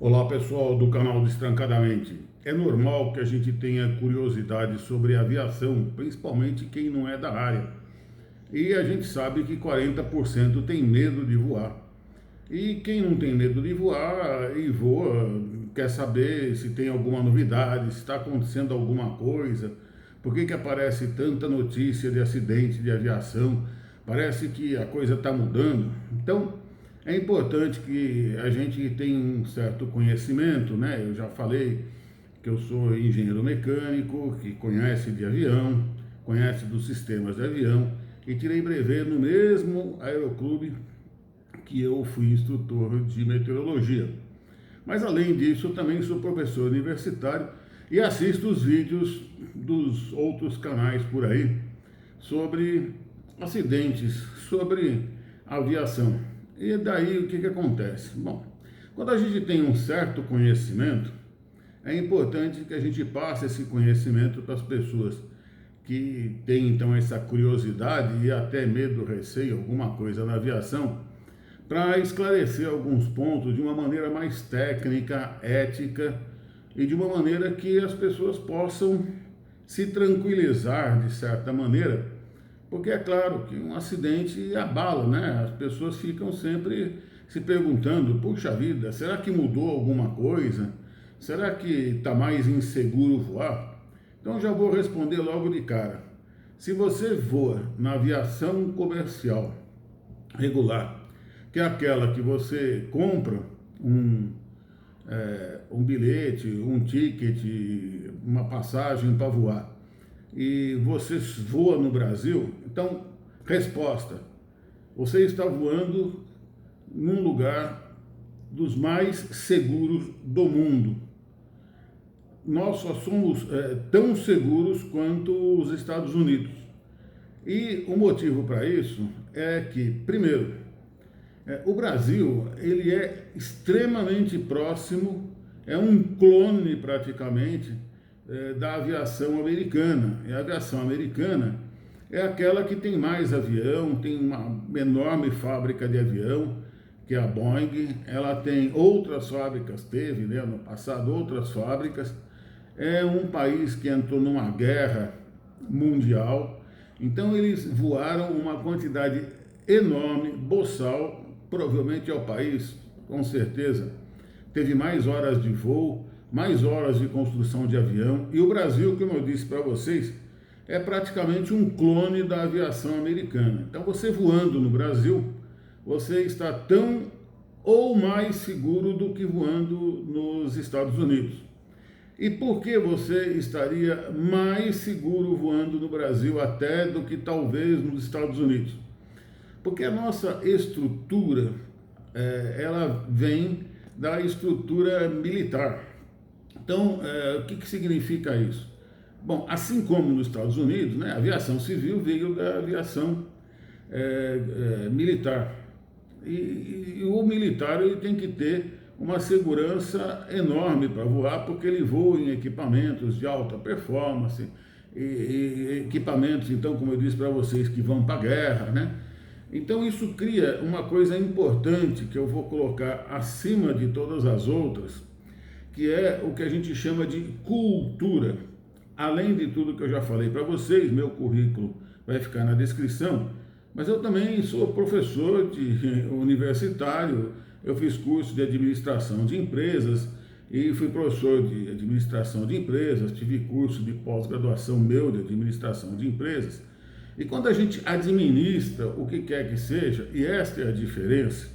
Olá pessoal do canal Destrancadamente. É normal que a gente tenha curiosidade sobre aviação, principalmente quem não é da área. E a gente sabe que 40% tem medo de voar. E quem não tem medo de voar e voa, quer saber se tem alguma novidade, se está acontecendo alguma coisa, por que aparece tanta notícia de acidente de aviação, parece que a coisa está mudando. Então, é importante que a gente tenha um certo conhecimento, né? Eu já falei que eu sou engenheiro mecânico, que conhece de avião, conhece dos sistemas de avião, e tirei brevê no mesmo aeroclube que eu fui instrutor de meteorologia. Mas além disso, eu também sou professor universitário e assisto os vídeos dos outros canais por aí sobre acidentes, sobre aviação. E daí o que acontece? Bom, quando a gente tem um certo conhecimento, é importante que a gente passe esse conhecimento para as pessoas que têm então essa curiosidade e até medo, receio, alguma coisa na aviação, para esclarecer alguns pontos de uma maneira mais técnica, ética e de uma maneira que as pessoas possam se tranquilizar de certa maneira, porque é claro que um acidente abala, né? As pessoas ficam sempre se perguntando, puxa vida, será que mudou alguma coisa? Será que está mais inseguro voar? Então já vou responder logo de cara. Se você voa na aviação comercial regular, que é aquela que você compra um bilhete, um ticket, uma passagem para voar, e você voa no Brasil, então, resposta, você está voando num lugar dos mais seguros do mundo. Nós só somos tão seguros quanto os Estados Unidos. E o motivo para isso é que, primeiro, o Brasil ele é extremamente próximo, é um clone praticamente da aviação americana. E a aviação americana é aquela que tem mais avião, tem uma enorme fábrica de avião, que é a Boeing. Ela tem outras fábricas, teve, né, no passado outras fábricas. É um país que entrou numa guerra mundial, então eles voaram uma quantidade enorme, boçal, provavelmente é o país, com certeza, teve mais horas de voo, mais horas de construção de avião, e o Brasil, como eu disse para vocês, é praticamente um clone da aviação americana. Então você voando no Brasil, você está tão ou mais seguro do que voando nos Estados Unidos. E por que você estaria mais seguro voando no Brasil até do que talvez nos Estados Unidos? Porque a nossa estrutura, ela vem da estrutura militar. Então, o que significa isso? Bom, assim como nos Estados Unidos, né, a aviação civil veio da aviação militar. E o militar ele tem que ter uma segurança enorme para voar, porque ele voa em equipamentos de alta performance, e equipamentos, então, como eu disse para vocês, que vão para a guerra, né? Então isso cria uma coisa importante que eu vou colocar acima de todas as outras, que é o que a gente chama de cultura. Além de tudo que eu já falei para vocês, meu currículo vai ficar na descrição, mas eu também sou professor universitário, eu fiz curso de administração de empresas e fui professor de administração de empresas, tive curso de pós-graduação meu de administração de empresas. E quando a gente administra o que quer que seja, e esta é a diferença,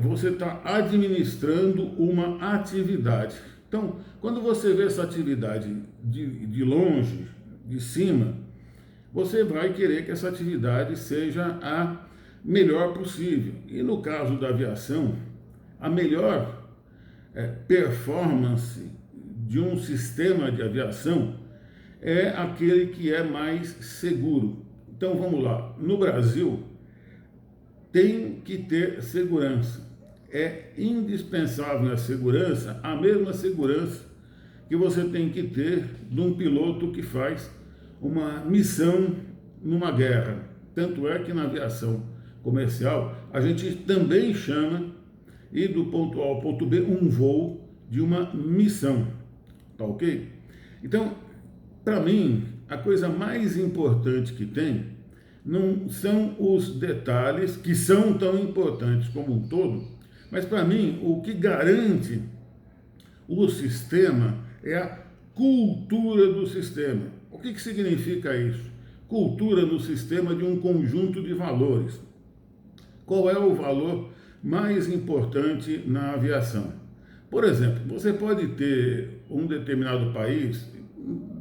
você está administrando uma atividade. Então, quando você vê essa atividade de longe, de cima, você vai querer que essa atividade seja a melhor possível. E no caso da aviação, a melhor performance de um sistema de aviação é aquele que é mais seguro. Então vamos lá, no Brasil tem que ter segurança. É indispensável a segurança, a mesma segurança que você tem que ter de um piloto que faz uma missão numa guerra. Tanto é que na aviação comercial a gente também chama e do ponto A ao ponto B um voo de uma missão, tá ok? Então, para mim, a coisa mais importante que tem não são os detalhes, que são tão importantes como um todo, mas para mim o que garante o sistema é a cultura do sistema. O que significa isso? Cultura no sistema de um conjunto de valores. Qual é o valor mais importante na aviação? Por exemplo, você pode ter um determinado país,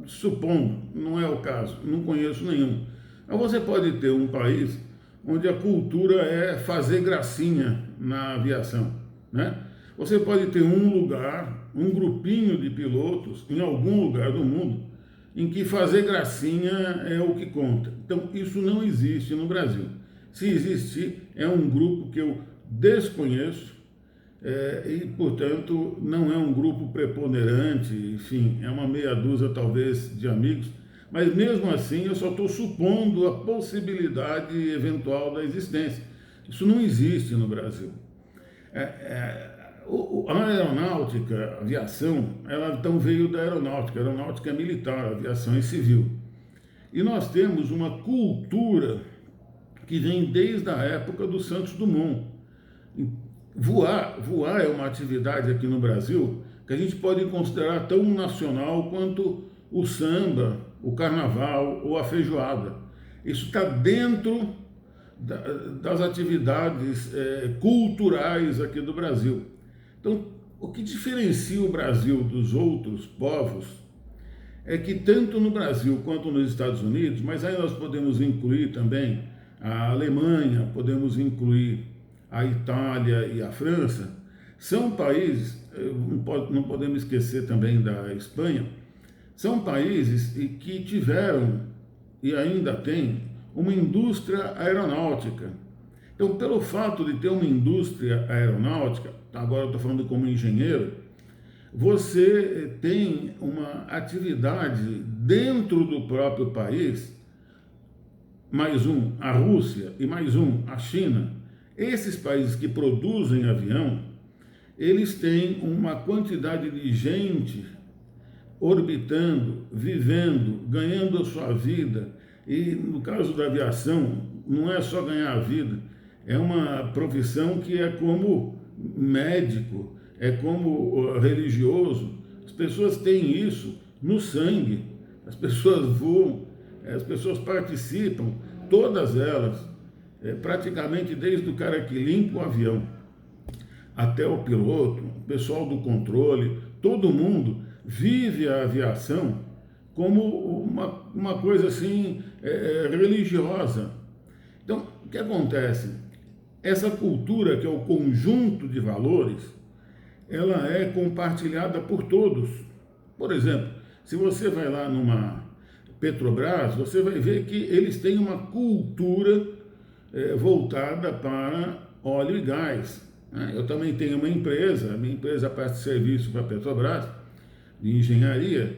supondo, não é o caso, não conheço nenhum, mas você pode ter um país onde a cultura é fazer gracinha na aviação, né? Você pode ter um lugar, um grupinho de pilotos em algum lugar do mundo em que fazer gracinha é o que conta. Então, isso não existe no Brasil. Se existir, é um grupo que eu desconheço e, portanto, não é um grupo preponderante, enfim, é uma meia dúzia, talvez, de amigos, mas mesmo assim eu só estou supondo a possibilidade eventual da existência. Isso não existe no Brasil. A aeronáutica, a aviação, ela então veio da aeronáutica. A aeronáutica é militar, a aviação é civil. E nós temos uma cultura que vem desde a época do Santos Dumont. Voar é uma atividade aqui no Brasil que a gente pode considerar tão nacional quanto o samba, o carnaval ou a feijoada. Isso está dentro das atividades culturais aqui do Brasil. Então, o que diferencia o Brasil dos outros povos é que tanto no Brasil quanto nos Estados Unidos, mas aí nós podemos incluir também a Alemanha, podemos incluir a Itália e a França, são países, não podemos esquecer também da Espanha, são países que tiveram e ainda têm uma indústria aeronáutica. Então, pelo fato de ter uma indústria aeronáutica, agora eu estou falando como engenheiro, você tem uma atividade dentro do próprio país, mais um, a Rússia, e mais um, a China. Esses países que produzem avião, eles têm uma quantidade de gente orbitando, vivendo, ganhando a sua vida. E no caso da aviação, não é só ganhar a vida, é uma profissão que é como médico, é como religioso. As pessoas têm isso no sangue, as pessoas voam, as pessoas participam, todas elas, praticamente desde o cara que limpa o avião até o piloto, o pessoal do controle, todo mundo vive a aviação como uma coisa assim religiosa. Então, o que acontece? Essa cultura, que é o conjunto de valores, ela é compartilhada por todos. Por exemplo, se você vai lá numa Petrobras, você vai ver que eles têm uma cultura voltada para óleo e gás. Eu também tenho uma empresa, a minha empresa presta serviço para a Petrobras, de engenharia.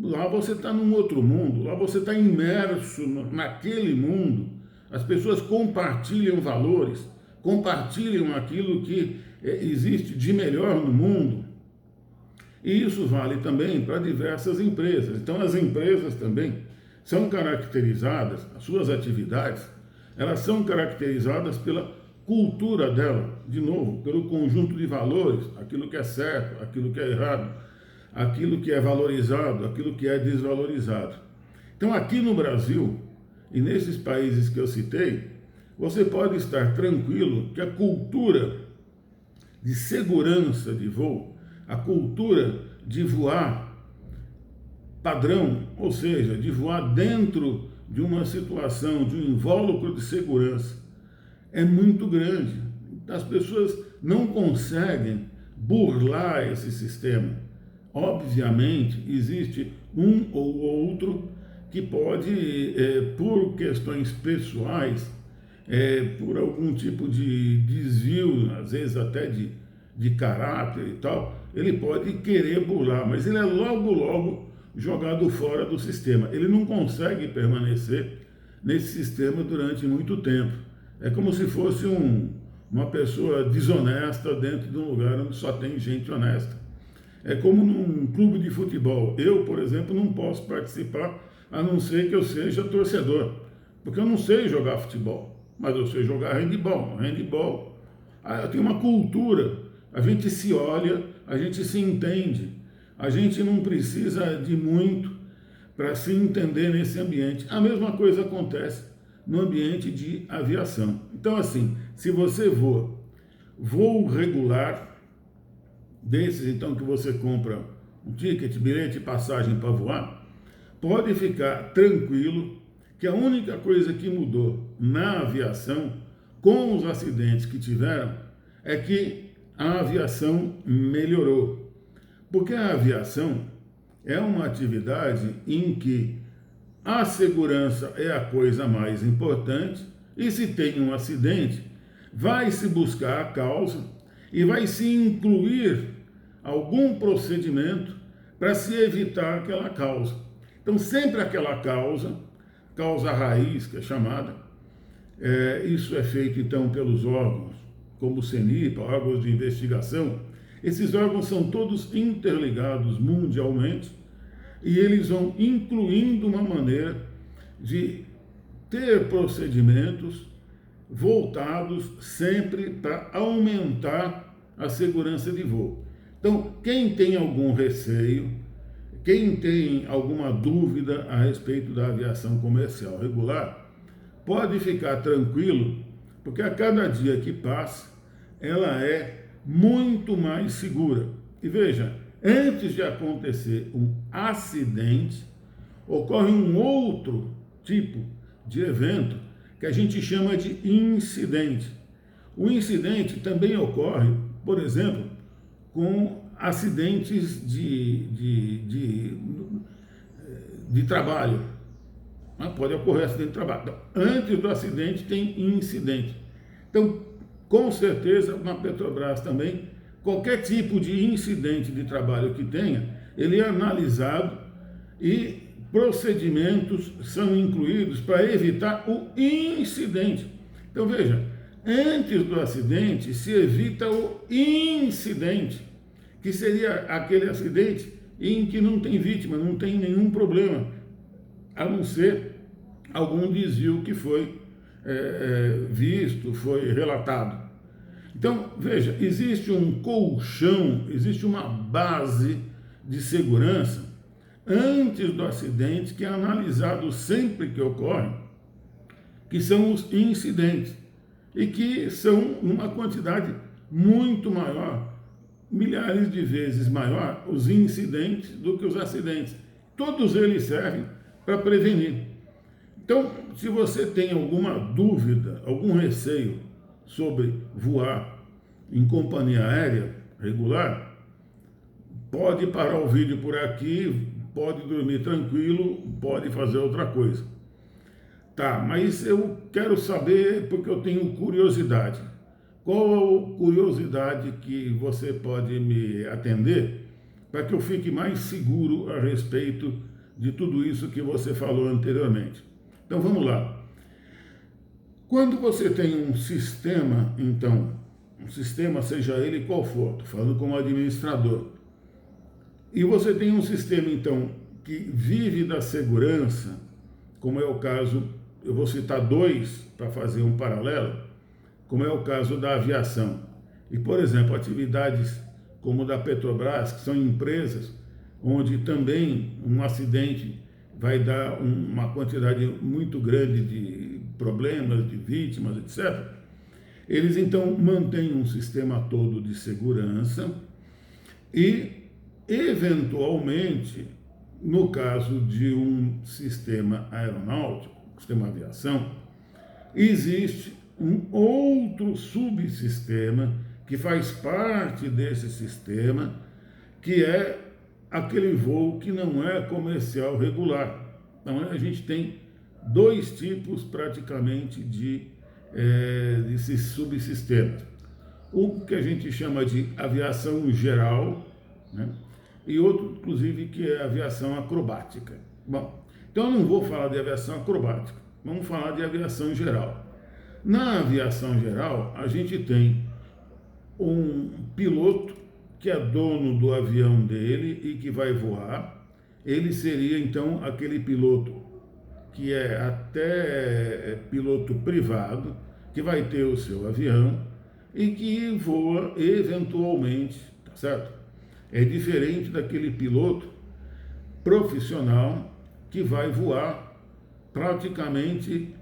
Lá você está num outro mundo, lá você está imerso naquele mundo. As pessoas compartilham valores, compartilham aquilo que existe de melhor no mundo. E isso vale também para diversas empresas. Então, as empresas também são caracterizadas, as suas atividades, elas são caracterizadas pela cultura dela, de novo, pelo conjunto de valores, aquilo que é certo, aquilo que é errado, aquilo que é valorizado, aquilo que é desvalorizado. Então, aqui no Brasil, e nesses países que eu citei, você pode estar tranquilo que a cultura de segurança de voo, a cultura de voar padrão, ou seja, de voar dentro de uma situação, de um invólucro de segurança, é muito grande. As pessoas não conseguem burlar esse sistema. Obviamente, existe um ou outro que pode, por questões pessoais, por algum tipo de desvio, às vezes até de caráter e tal, ele pode querer burlar, mas ele é logo jogado fora do sistema. Ele não consegue permanecer nesse sistema durante muito tempo. É como se fosse um uma pessoa desonesta dentro de um lugar onde só tem gente honesta. É como num clube de futebol. Eu, por exemplo, não posso participar a não ser que eu seja torcedor, porque eu não sei jogar futebol, mas eu sei jogar handebol. Handebol, tem uma cultura, a gente se olha, a gente se entende, a gente não precisa de muito para se entender nesse ambiente. A mesma coisa acontece no ambiente de aviação. Então, assim, se você voa, voo regular, desses então que você compra um ticket, bilhete, passagem para voar, pode ficar tranquilo que a única coisa que mudou na aviação, com os acidentes que tiveram, é que a aviação melhorou. Porque a aviação é uma atividade em que a segurança é a coisa mais importante e se tem um acidente, vai se buscar a causa e vai se incluir algum procedimento para se evitar aquela causa. Então, sempre aquela causa raiz, que é chamada, isso é feito então pelos órgãos, como o CENIPA, órgãos de investigação. Esses órgãos são todos interligados mundialmente e eles vão incluindo uma maneira de ter procedimentos voltados sempre para aumentar a segurança de voo. Então, quem tem algum receio, quem tem alguma dúvida a respeito da aviação comercial regular, pode ficar tranquilo, porque a cada dia que passa, ela é muito mais segura. E veja, antes de acontecer um acidente, ocorre um outro tipo de evento que a gente chama de incidente. O incidente também ocorre, por exemplo, com acidentes de trabalho. Mas pode ocorrer acidente de trabalho. Então, antes do acidente tem incidente. Então, com certeza, na Petrobras também, qualquer tipo de incidente de trabalho que tenha, ele é analisado e procedimentos são incluídos para evitar o incidente. Então, veja, antes do acidente se evita o incidente, que seria aquele acidente em que não tem vítima, não tem nenhum problema, a não ser algum desvio que foi visto, foi relatado. Então, veja, existe um colchão, existe uma base de segurança antes do acidente que é analisado sempre que ocorre, que são os incidentes, e que são uma quantidade muito maior, milhares de vezes maior, os incidentes do que os acidentes. Todos eles servem para prevenir. Então, se você tem alguma dúvida, algum receio sobre voar em companhia aérea regular, pode parar o vídeo por aqui, pode dormir tranquilo, pode fazer outra coisa. Tá, mas eu quero saber porque eu tenho curiosidade. Qual a curiosidade que você pode me atender para que eu fique mais seguro a respeito de tudo isso que você falou anteriormente? Então vamos lá. Quando você tem um sistema, então, um sistema, seja ele qual for, estou falando como administrador, e você tem um sistema, então, que vive da segurança, como é o caso, eu vou citar dois para fazer um paralelo, como é o caso da aviação. E, por exemplo, atividades como da Petrobras, que são empresas onde também um acidente vai dar uma quantidade muito grande de problemas, de vítimas, etc. Eles, então, mantêm um sistema todo de segurança e, eventualmente, no caso de um sistema aeronáutico, sistema aviação, existe um outro subsistema que faz parte desse sistema, que é aquele voo que não é comercial regular. Então, a gente tem dois tipos, praticamente, desses subsistemas. O que a gente chama de aviação geral, né? E outro, inclusive, que é aviação acrobática. Bom, então eu não vou falar de aviação acrobática, vamos falar de aviação geral. Na aviação geral, a gente tem um piloto que é dono do avião dele e que vai voar. Ele seria então aquele piloto que é até piloto privado, que vai ter o seu avião e que voa eventualmente, tá certo? É diferente daquele piloto profissional que vai voar praticamente,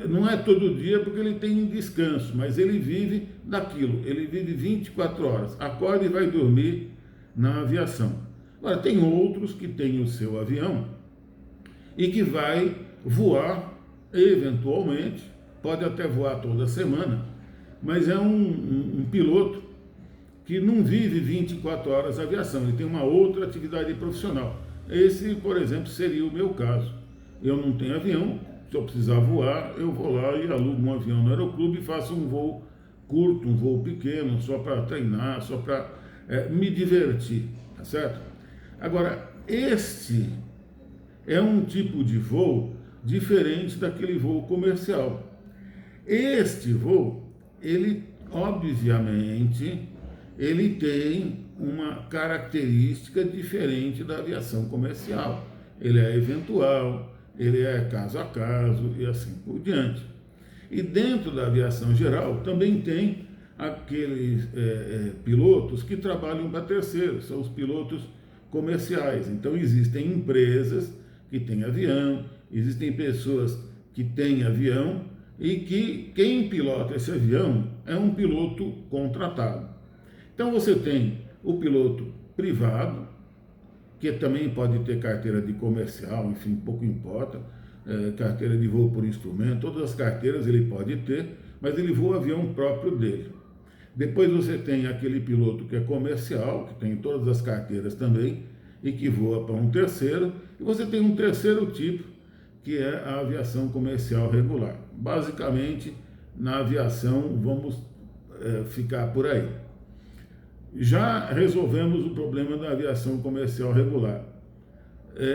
não é todo dia porque ele tem descanso, mas ele vive daquilo, ele vive 24 horas, acorda e vai dormir na aviação. Agora, tem outros que têm o seu avião e que vai voar eventualmente, pode até voar toda semana, mas é um piloto que não vive 24 horas de aviação, ele tem uma outra atividade profissional. Esse, por exemplo, seria o meu caso. Eu não tenho avião, se eu precisar voar, eu vou lá e alugo um avião no aeroclube e faço um voo curto, um voo pequeno, só para treinar, só para me divertir, tá certo? Agora, este é um tipo de voo diferente daquele voo comercial. Este voo, ele, obviamente, ele tem uma característica diferente da aviação comercial. Ele é eventual, ele é caso a caso e assim por diante. E dentro da aviação geral também tem aqueles pilotos que trabalham para terceiros, são os pilotos comerciais. Então existem empresas que têm avião, existem pessoas que têm avião e que quem pilota esse avião é um piloto contratado. Então você tem o piloto privado, que também pode ter carteira de comercial, enfim, pouco importa, carteira de voo por instrumento, todas as carteiras ele pode ter, mas ele voa o avião próprio dele. Depois você tem aquele piloto que é comercial, que tem todas as carteiras também, e que voa para um terceiro, e você tem um terceiro tipo, que é a aviação comercial regular. Basicamente, na aviação, vamos ficar por aí. Já resolvemos o problema da aviação comercial regular.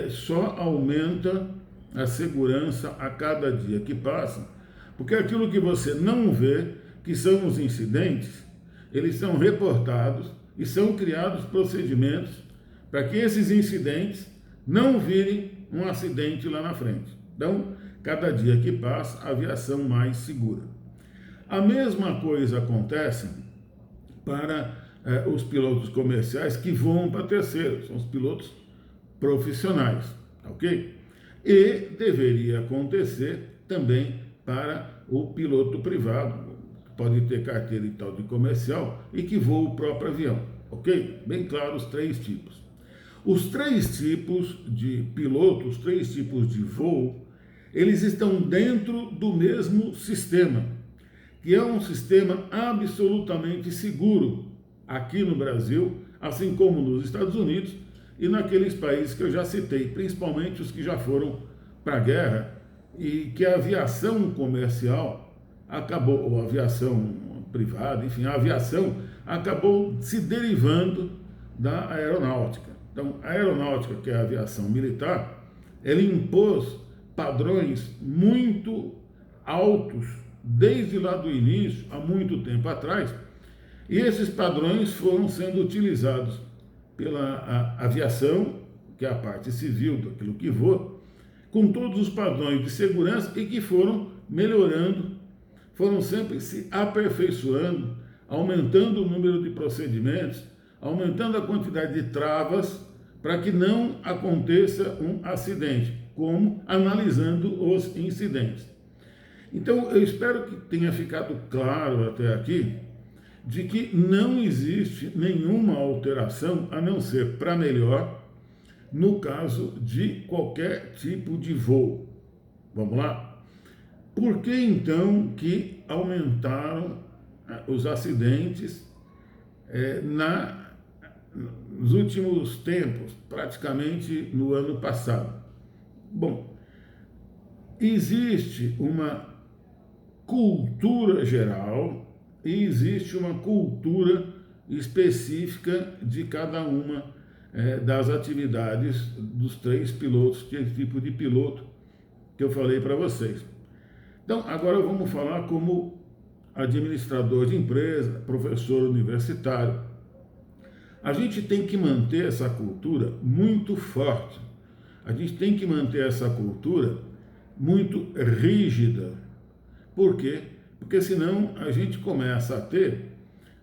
Só aumenta a segurança a cada dia que passa, porque aquilo que você não vê, que são os incidentes, eles são reportados e são criados procedimentos para que esses incidentes não virem um acidente lá na frente. Então, cada dia que passa, a aviação mais segura. A mesma coisa acontece para os pilotos comerciais que voam para terceiros, são os pilotos profissionais, ok? E deveria acontecer também para o piloto privado, pode ter carteira e tal de comercial e que voa o próprio avião, ok? Bem claro os três tipos. Os três tipos de piloto, os três tipos de voo, eles estão dentro do mesmo sistema, que é um sistema absolutamente seguro aqui no Brasil, assim como nos Estados Unidos e naqueles países que eu já citei, principalmente os que já foram para a guerra e que a aviação comercial acabou, ou a aviação privada, enfim, a aviação acabou se derivando da aeronáutica. Então, a aeronáutica, que é a aviação militar, ela impôs padrões muito altos desde lá do início, há muito tempo atrás, e esses padrões foram sendo utilizados pela aviação, que é a parte civil daquilo que voa, com todos os padrões de segurança e que foram melhorando, foram sempre se aperfeiçoando, aumentando o número de procedimentos, aumentando a quantidade de travas para que não aconteça um acidente, como analisando os incidentes. Então, eu espero que tenha ficado claro até aqui de que não existe nenhuma alteração a não ser para melhor no caso de qualquer tipo de voo. Vamos lá? Por que então que aumentaram os acidentes nos últimos tempos, praticamente no ano passado? Bom, existe uma cultura geral e existe uma cultura específica de cada uma das atividades dos três pilotos, que é o tipo de piloto que eu falei para vocês. Então, agora vamos falar como administrador de empresa, professor universitário. A gente tem que manter essa cultura muito forte. A gente tem que manter essa cultura muito rígida. Por quê? Porque senão a gente começa a ter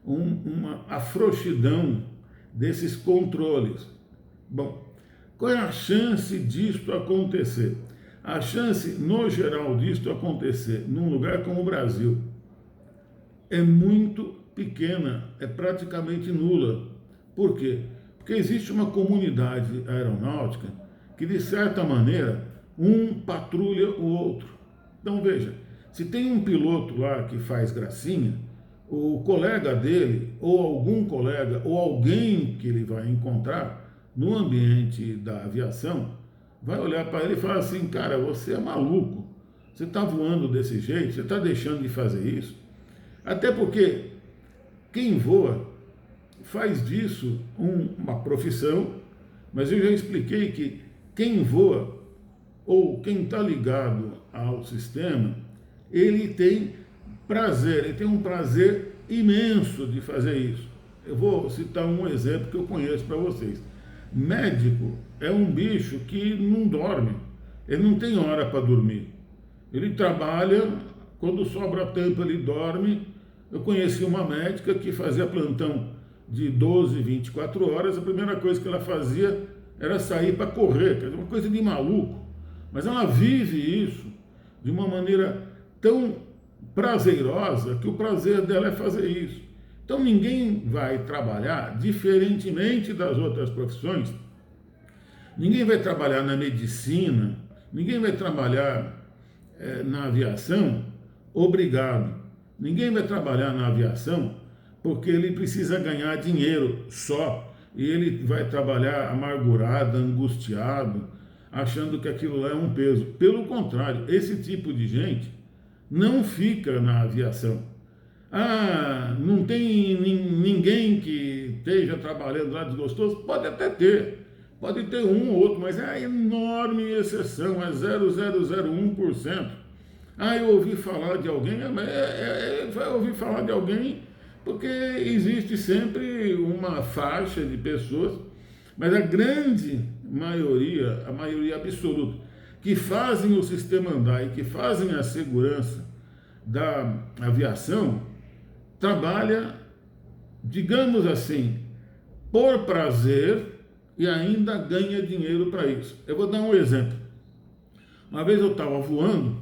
uma afrouxidão desses controles. Bom, qual é a chance disto acontecer? A chance, no geral, disto acontecer num lugar como o Brasil é muito pequena, é praticamente nula. Por quê? Porque existe uma comunidade aeronáutica que, de certa maneira, um patrulha o outro. Então, veja, se tem um piloto lá que faz gracinha, o colega dele, ou algum colega, ou alguém que ele vai encontrar no ambiente da aviação, vai olhar para ele e falar assim, cara, você é maluco, você está voando desse jeito, você está deixando de fazer isso. Até porque quem voa faz disso uma profissão, mas eu já expliquei que quem voa ou quem está ligado ao sistema, ele tem prazer, ele tem um prazer imenso de fazer isso. Eu vou citar um exemplo que eu conheço para vocês. Médico é um bicho que não dorme, ele não tem hora para dormir. Ele trabalha, quando sobra tempo ele dorme. Eu conheci uma médica que fazia plantão de 12, 24 horas, a primeira coisa que ela fazia era sair para correr, quer dizer, uma coisa de maluco. Mas ela vive isso de uma maneira tão prazerosa que o prazer dela é fazer isso. Então ninguém vai trabalhar diferentemente das outras profissões. Ninguém vai trabalhar na medicina, ninguém vai trabalhar na aviação obrigado. Ninguém vai trabalhar na aviação porque ele precisa ganhar dinheiro só. E ele vai trabalhar amargurado, angustiado, achando que aquilo lá é um peso. Pelo contrário, esse tipo de gente não fica na aviação. Ah, não tem ninguém que esteja trabalhando lá desgostoso? Pode até ter. Pode ter um ou outro, mas é a enorme exceção, é 0,001%. Ah, eu ouvi falar de alguém, vai ouvir falar de alguém porque existe sempre uma faixa de pessoas, mas a grande maioria, a maioria absoluta, que fazem o sistema andar e que fazem a segurança da aviação, trabalha, digamos assim, por prazer e ainda ganha dinheiro para isso. Eu vou dar um exemplo. Uma vez eu estava voando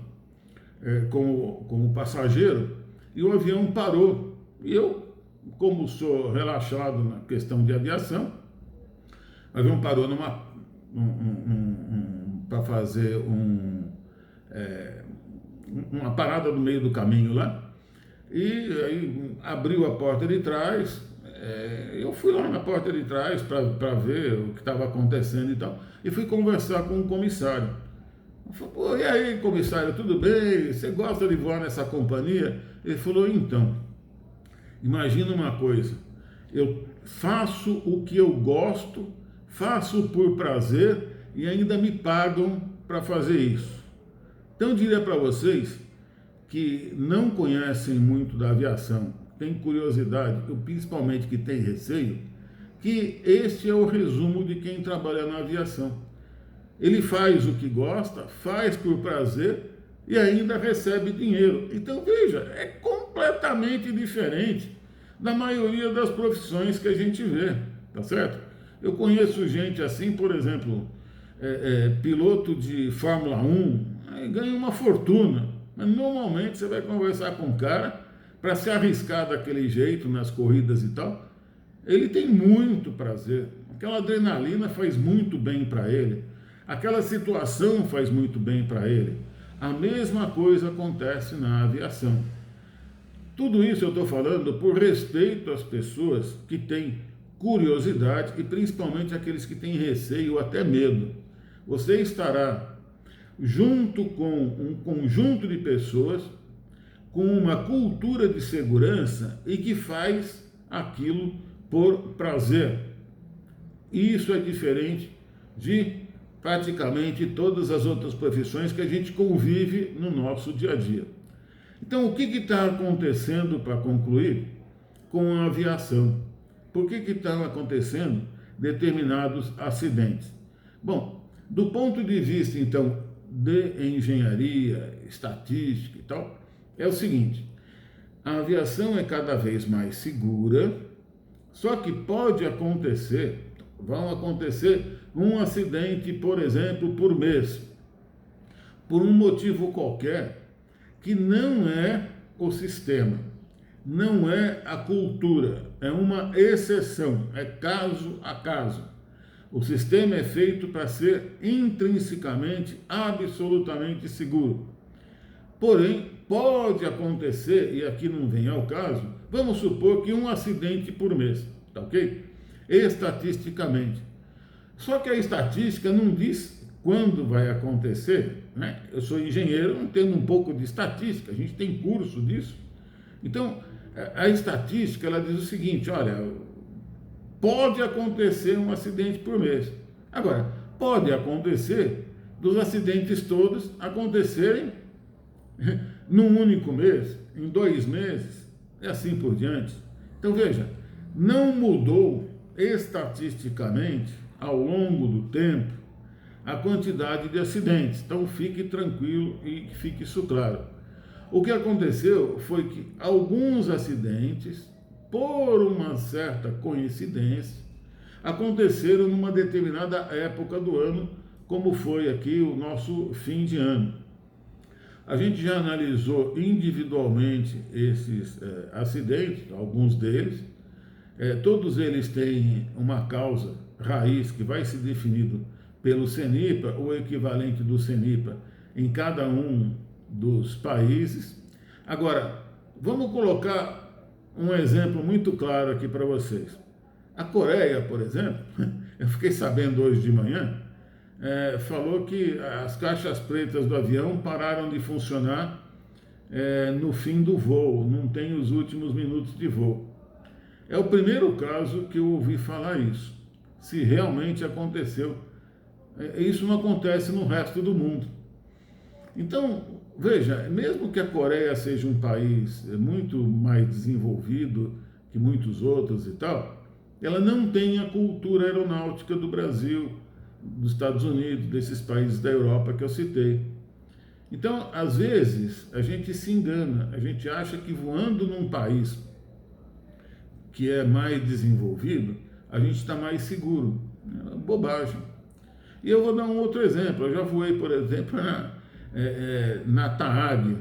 como passageiro e o avião parou. E eu, como sou relaxado na questão de aviação, o avião parou para fazer uma parada no meio do caminho lá, e aí abriu a porta de trás. Eu fui lá na porta de trás para ver o que estava acontecendo e tal, e fui conversar com o comissário. Eu falei, pô, e aí, comissário, tudo bem? Você gosta de voar nessa companhia? Ele falou, então, imagina uma coisa, eu faço o que eu gosto, faço por prazer e ainda me pagam para fazer isso. Então eu diria para vocês que não conhecem muito da aviação, têm curiosidade, principalmente que têm receio, que este é o resumo de quem trabalha na aviação. Ele faz o que gosta, faz por prazer e ainda recebe dinheiro. Então veja, é completamente diferente da maioria das profissões que a gente vê, tá certo? Eu conheço gente assim, por exemplo, piloto de Fórmula 1, ganha uma fortuna, mas normalmente você vai conversar com o cara para se arriscar daquele jeito nas corridas e tal, ele tem muito prazer, aquela adrenalina faz muito bem para ele, aquela situação faz muito bem para ele. A mesma coisa acontece na aviação. Tudo isso eu estou falando por respeito às pessoas que têm curiosidade e principalmente aqueles que têm receio ou até medo. Você estará junto com um conjunto de pessoas com uma cultura de segurança e que faz aquilo por prazer. Isso é diferente de praticamente todas as outras profissões que a gente convive no nosso dia a dia. Então, o que está acontecendo, para concluir, com a aviação? Por que estão acontecendo determinados acidentes? Bom, do ponto de vista, então, de engenharia, estatística e tal, é o seguinte: a aviação é cada vez mais segura, só que vão acontecer um acidente, por exemplo, por mês, por um motivo qualquer, que não é o sistema, não é a cultura, é uma exceção, é caso a caso. O sistema é feito para ser intrinsecamente, absolutamente seguro. Porém, pode acontecer, e aqui não vem ao caso, vamos supor que um acidente por mês, tá ok? Estatisticamente. Só que a estatística não diz quando vai acontecer, né? Eu sou engenheiro, entendo um pouco de estatística, a gente tem curso disso. Então, a estatística, ela diz o seguinte: olha, pode acontecer um acidente por mês. Agora, pode acontecer dos acidentes todos acontecerem num único mês, em 2 meses, e assim por diante. Então, veja, não mudou estatisticamente, ao longo do tempo, a quantidade de acidentes. Então, fique tranquilo e fique isso claro. O que aconteceu foi que alguns acidentes, por uma certa coincidência, aconteceram numa determinada época do ano, como foi aqui o nosso fim de ano. A gente já analisou individualmente esses acidentes, alguns deles. Todos eles têm uma causa raiz que vai ser definido pelo CENIPA, o equivalente do CENIPA em cada um dos países. Agora, vamos colocar um exemplo muito claro aqui para vocês. A Coreia, por exemplo, eu fiquei sabendo hoje de manhã, falou que as caixas pretas do avião pararam de funcionar no fim do voo, não tem os últimos minutos de voo. É o primeiro caso que eu ouvi falar isso, se realmente aconteceu. Isso não acontece no resto do mundo. Então, veja, mesmo que a Coreia seja um país muito mais desenvolvido que muitos outros e tal, ela não tem a cultura aeronáutica do Brasil, dos Estados Unidos, desses países da Europa que eu citei. Então, às vezes, a gente se engana, a gente acha que voando num país que é mais desenvolvido, a gente está mais seguro. É uma bobagem. E eu vou dar um outro exemplo. Eu já voei, por exemplo, na TAAG.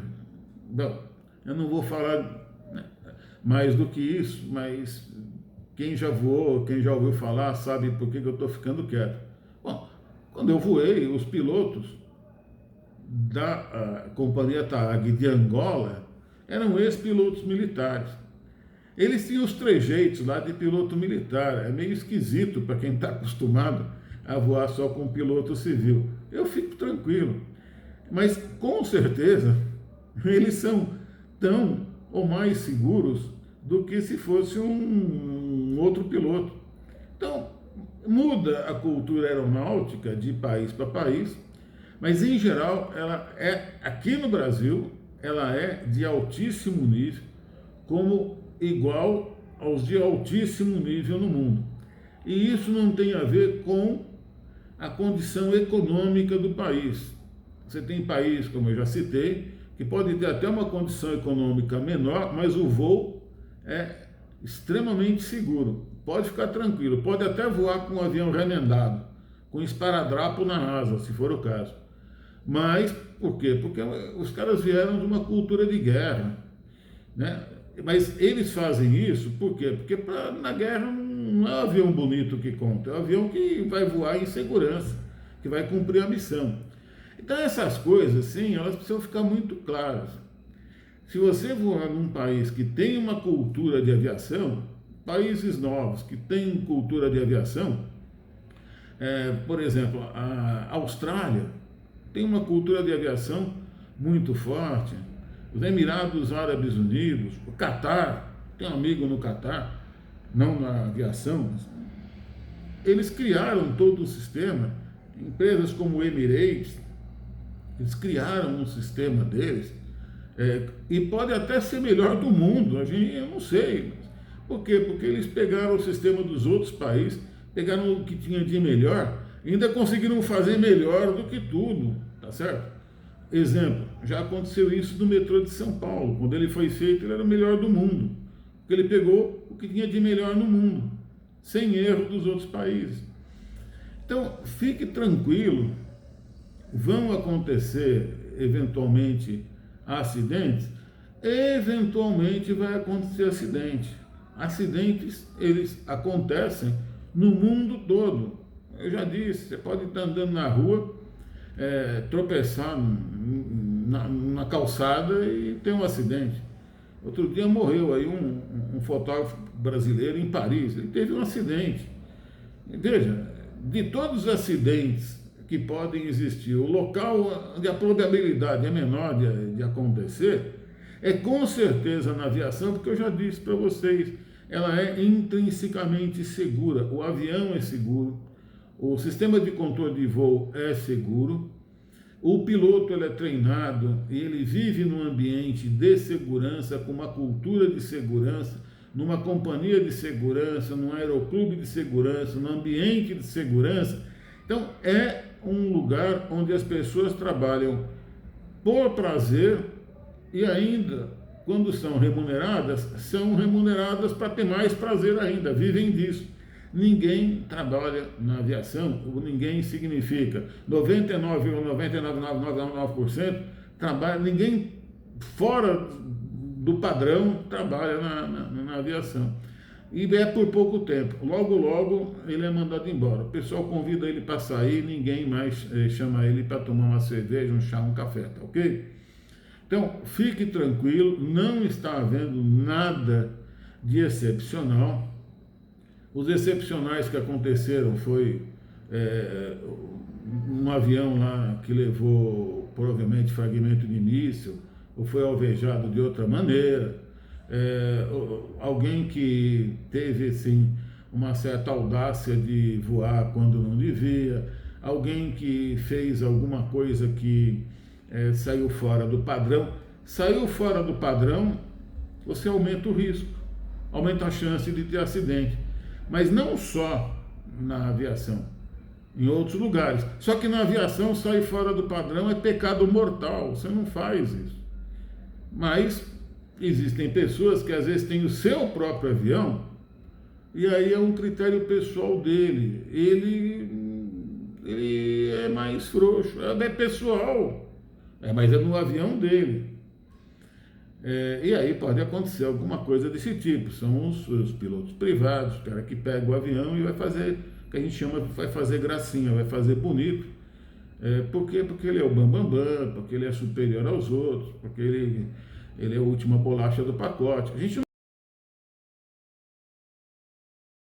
Bom, eu não vou falar mais do que isso, mas quem já voou, quem já ouviu falar, sabe por que eu estou ficando quieto. Bom, quando eu voei, os pilotos da companhia TAAG de Angola eram ex-pilotos militares. Eles tinham os trejeitos lá de piloto militar. É meio esquisito para quem está acostumado a voar só com piloto civil. Eu fico tranquilo. Mas, com certeza, eles são tão ou mais seguros do que se fosse um outro piloto. Então, muda a cultura aeronáutica de país para país, mas, em geral, ela aqui no Brasil, ela é de altíssimo nível, como igual aos de altíssimo nível no mundo. E isso não tem a ver com a condição econômica do país. Você tem país, como eu já citei, que pode ter até uma condição econômica menor, mas o voo é extremamente seguro. Pode ficar tranquilo, pode até voar com um avião remendado, com esparadrapo na asa, se for o caso. Mas, por quê? Porque os caras vieram de uma cultura de guerra, né? Mas eles fazem isso, por quê? Porque na guerra não é o avião bonito que conta, é o avião que vai voar em segurança, que vai cumprir a missão. Então essas coisas, sim, elas precisam ficar muito claras. Se você voar num país que tem uma cultura de aviação, países novos que têm cultura de aviação, por exemplo, a Austrália tem uma cultura de aviação muito forte, os Emirados Árabes Unidos, o Catar, tem um amigo no Catar, não na aviação, mas eles criaram todo o sistema Empresas como o Emirates, eles criaram um sistema deles, e pode até ser melhor do mundo, eu não sei. Por quê? Porque eles pegaram o sistema dos outros países, pegaram o que tinha de melhor, e ainda conseguiram fazer melhor do que tudo, tá certo? Exemplo, já aconteceu isso no metrô de São Paulo. Quando ele foi feito, ele era o melhor do mundo, porque ele pegou o que tinha de melhor no mundo, sem erro dos outros países. Então, fique tranquilo, vão acontecer eventualmente acidentes, eventualmente vai acontecer acidente. Acidentes, eles acontecem no mundo todo. Eu já disse, você pode estar andando na rua, tropeçar na calçada e ter um acidente. Outro dia morreu aí um fotógrafo brasileiro em Paris, ele teve um acidente. Veja, de todos os acidentes que podem existir, o local onde a probabilidade é menor de acontecer é com certeza na aviação, porque eu já disse para vocês, ela é intrinsecamente segura. O avião é seguro, o sistema de controle de voo é seguro, o piloto ele é treinado e ele vive num ambiente de segurança, com uma cultura de segurança, numa companhia de segurança, num aeroclube de segurança, num ambiente de segurança. Então, é um lugar onde as pessoas trabalham por prazer e ainda, quando são remuneradas para ter mais prazer ainda, vivem disso. Ninguém trabalha na aviação, ninguém significa 99,99999% trabalha, ninguém fora do padrão trabalha na aviação. E é por pouco tempo. Logo, logo ele é mandado embora. O pessoal convida ele para sair, ninguém mais chama ele para tomar uma cerveja, um chá, um café, tá ok? Então, fique tranquilo, não está havendo nada de excepcional. Os excepcionais que aconteceram foi um avião lá que levou provavelmente fragmento de míssil, ou foi alvejado de outra maneira, alguém que teve assim, uma certa audácia de voar quando não devia, alguém que fez alguma coisa que saiu fora do padrão. Saiu fora do padrão, você aumenta o risco, aumenta a chance de ter acidente. Mas não só na aviação, em outros lugares. Só que na aviação, sair fora do padrão é pecado mortal, você não faz isso. Mas existem pessoas que às vezes têm o seu próprio avião, e aí é um critério pessoal dele. Ele é mais frouxo, é pessoal, mas é no avião dele. E aí pode acontecer alguma coisa desse tipo. São os pilotos privados, o cara que pega o avião e vai fazer, que a gente chama, vai fazer gracinha, vai fazer bonito. Por quê? Porque ele é o bambambam, porque ele é superior aos outros, porque ele é a última bolacha do pacote. A gente